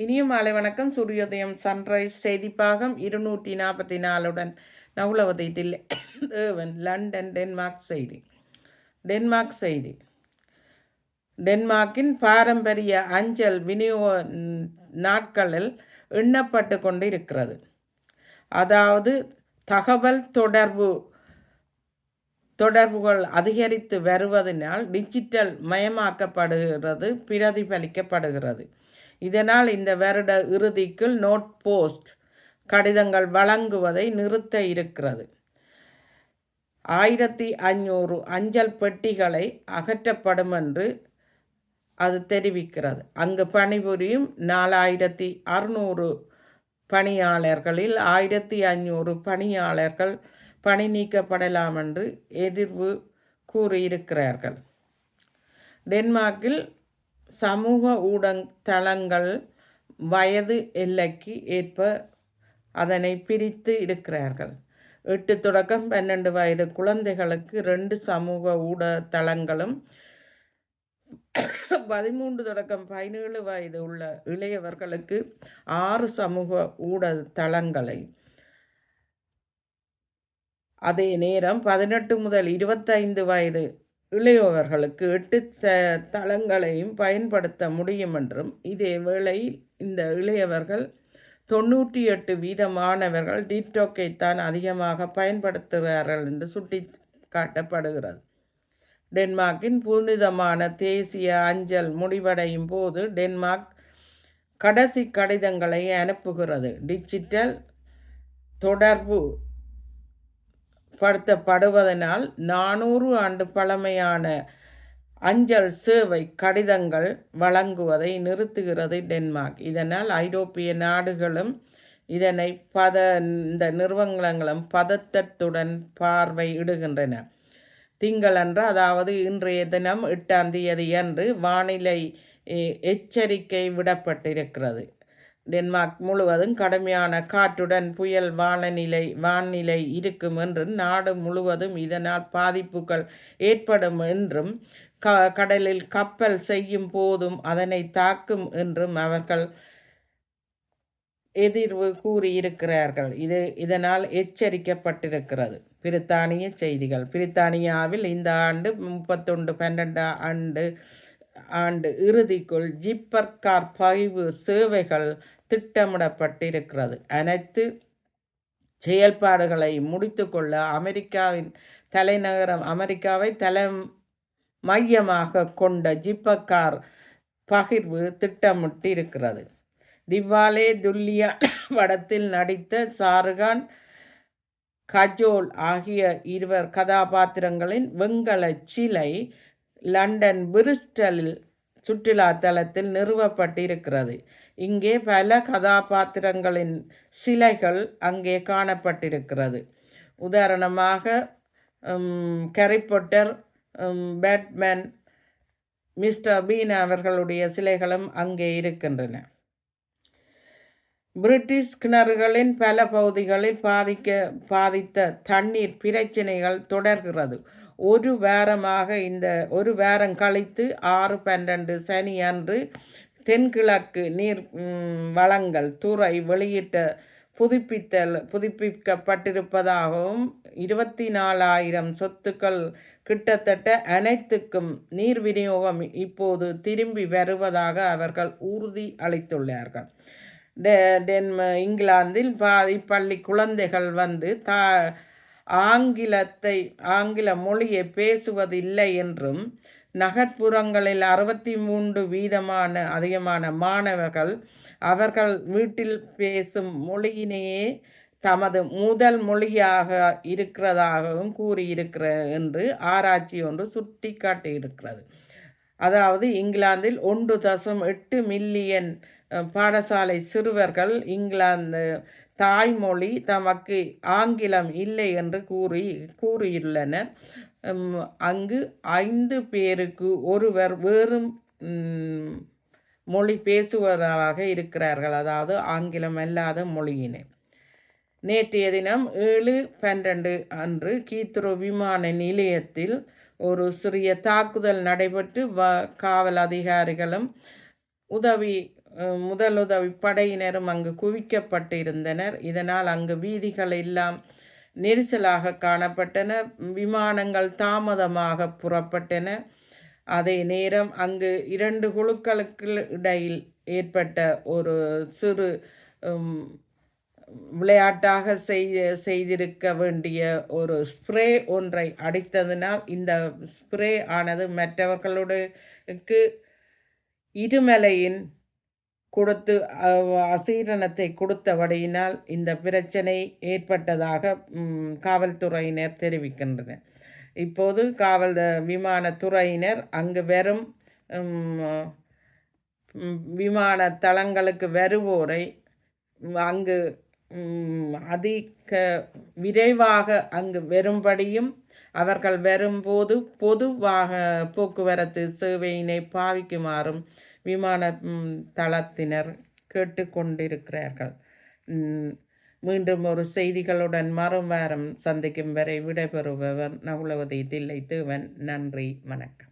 இனிய மாலை வணக்கம். சூரியோதயம் சன்ரைஸ் செய்திப்பாகம் 244 நகுலவதயத்தில் தேவன் லண்டன் டென்மார்க் செய்தி. டென்மார்க்கின் பாரம்பரிய அஞ்சல் விநியோக நாட்களில் எண்ணப்பட்டு கொண்டு இருக்கிறது. அதாவது தகவல் தொடர்புகள் அதிகரித்து வருவதனால் டிஜிட்டல் மயமாக்கப்படுகிறது, பிரதிபலிக்கப்படுகிறது. இதனால் இந்த வருட இறுதிக்குள் நோட் போஸ்ட் கடிதங்கள் வழங்குவதை நிறுத்த இருக்கிறது. 1500 அஞ்சல் பெட்டிகளை அகற்றப்படும் என்று அது தெரிவிக்கிறது. அங்கு பணிபுரியும் 4600 பணியாளர்களில் 1500 பணியாளர்கள் பணி நீக்கப்படலாம் என்று எதிர்வு கூறியிருக்கிறார்கள். டென்மார்க்கில் சமூக ஊடகத்தளங்கள் வயது எல்லைக்கு ஏற்ப அதனை பிரித்து இருக்கிறார்கள். 8 தொடக்கம் 12 வயது குழந்தைகளுக்கு 2 சமூக ஊடகத்தளங்களும் 13 தொடக்கம் 17 வயது உள்ள இளையவர்களுக்கு 6 சமூக ஊடகத்தளங்களை, அதே நேரம் 18 முதல் 25 வயது இளையவர்களுக்கு 8 தளங்களையும் பயன்படுத்த முடியும் என்றும், இதே வேளையில் இந்த இளையவர்கள் 98% மாணவர்கள் டிக்டாக்கை தான் அதிகமாக பயன்படுத்துகிறார்கள் என்று சுட்டி காட்டப்படுகிறது. டென்மார்க்கின் புனிதமான தேசிய அஞ்சல் முடிவடையும் போது டென்மார்க் கடைசி கடிதங்களை அனுப்புகிறது. டிஜிட்டல் தொடர்பு படுத்தப்படுவதனால் 400 ஆண்டு பழமையான அஞ்சல் சேவை கடிதங்கள் வழங்குவதை நிறுத்துகிறது டென்மார்க். இதனால் ஐரோப்பிய நாடுகளும் இதனை இந்த நிறுவனங்களும் பதட்டத்துடன் பார்வையிடுகின்றன. திங்களன்று, அதாவது இன்றைய தினம் 8ஆம் தேதி அன்று வானிலை எச்சரிக்கை விடப்பட்டிருக்கிறது. டென்மார்க் முழுவதும் கடுமையான காற்றுடன் புயல் வானிலை இருக்கும் என்றும், நாடு முழுவதும் இதனால் பாதிப்புகள் ஏற்படும் என்றும், கடலில் கப்பல் செய்யும் போதும் அதனை தாக்கும் என்றும் அவர்கள் எதிர்வு கூறியிருக்கிறார்கள். இதனால் எச்சரிக்கப்பட்டிருக்கிறது. பிரித்தானிய செய்திகள். பிரித்தானியாவில் இந்த ஆண்டு 31/12 ஆண்டு இறுதிக்குள் ஜிப்பர் கார் பதிவு சேவைகள் திட்டமிடப்பட்டிருக்கிறது. அனைத்து செயல்பாடுகளை முடித்துக்கொள்ள அமெரிக்காவை மையமாக கொண்ட ஜிப்பர் கார் பகிர்வு திட்டமிட்டிருக்கிறது. திவாலே துல்லியா படத்தில் நடித்த ஷாருக்கான், கஜோல் ஆகிய 2 கதாபாத்திரங்களின் வெண்கல சிலை லண்டன் பிரிஸ்டலில் சுற்றுலா தலத்தில் நிறுவப்பட்டிருக்கிறது. இங்கே பல கதாபாத்திரங்களின் சிலைகள் அங்கே காணப்பட்டிருக்கிறது. உதாரணமாக Harry Potter, Batman, mister been அவர்களுடைய சிலைகளும் அங்கே இருக்கின்றன. பிரிட்டிஷ் கிணறுகளின் பல பகுதிகளில் பாதித்த தண்ணீர் பிரச்சனைகள் தொடர்கிறது. ஒரு வாரம் கழித்து 6/12 சனி அன்று தென்கிழக்கு நீர் வளங்கள் துறை வெளியிட்ட புதுப்பிக்கப்பட்டிருப்பதாகவும் 24,000 சொத்துக்கள் கிட்டத்தட்ட அனைத்துக்கும் நீர் விநியோகம் இப்போது திரும்பி வருவதாக அவர்கள் உறுதி அளித்துள்ளார்கள். இங்கிலாந்தில் பள்ளி குழந்தைகள் ஆங்கில மொழியை பேசுவதில்லை என்றும், நகர்ப்புறங்களில் 63% அதிகமான மாணவர்கள் அவர்கள் வீட்டில் பேசும் மொழியினையே தமது முதல் மொழியாக இருக்கிறதாகவும் கூறியிருக்கிறது என்று ஆராய்ச்சி ஒன்று சுட்டி காட்டியிருக்கிறது. அதாவது இங்கிலாந்தில் 1.8 மில்லியன் பாடசாலை சிறுவர்கள் இங்கிலாந்து தாய்மொழி தமக்கு ஆங்கிலம் இல்லை என்று கூறியுள்ளனர். அங்கு 5 பேருக்கு ஒருவர் வேறு மொழி பேசுவதாக இருக்கிறார்கள், அதாவது ஆங்கிலம் அல்லாத மொழியினை. நேற்றைய தினம் 7/12 அன்று கீத்ரோ விமான நிலையத்தில் ஒரு சிறிய தாக்குதல் நடைபெற்று காவல் அதிகாரிகளும் உதவி முதலுதவி படையினரும் அங்கு குவிக்கப்பட்டிருந்தனர். இதனால் அங்கு வீதிகள் எல்லாம் நெரிசலாக காணப்பட்டன. விமானங்கள் தாமதமாக புறப்பட்டன. அதே நேரம் அங்கு 2 குழுக்களுக்கு இடையில் ஏற்பட்ட ஒரு சிறு விளையாட்டாக செய்திருக்க வேண்டிய ஒரு ஸ்ப்ரே ஒன்றை அடித்ததினால் இந்த ஸ்ப்ரே ஆனது மற்றவர்களுக்கு இருமலையின் கொடுத்து அசீரணத்தை கொடுத்தபடியினால் இந்த பிரச்சனை ஏற்பட்டதாக காவல்துறையினர் தெரிவிக்கின்றனர். இப்போது விமானத்துறையினர் அங்கு வரும் விமான தளங்களுக்கு வருவோரை அங்கு அதிக விரைவாக அங்கு வரும்படியும் அவர்கள் வரும்போது பொதுவாக போக்குவரத்து சேவையினை பாவிக்குமாறும் விமான தளத்தினர் கேட்டுக்கொண்டிருக்கிறார்கள். மீண்டும் ஒரு செய்திகளுடன் மறுவாரம் சந்திக்கும் வரை விடைபெறுபவர் நகுலவதி தில்லைத்தேவன். நன்றி, வணக்கம்.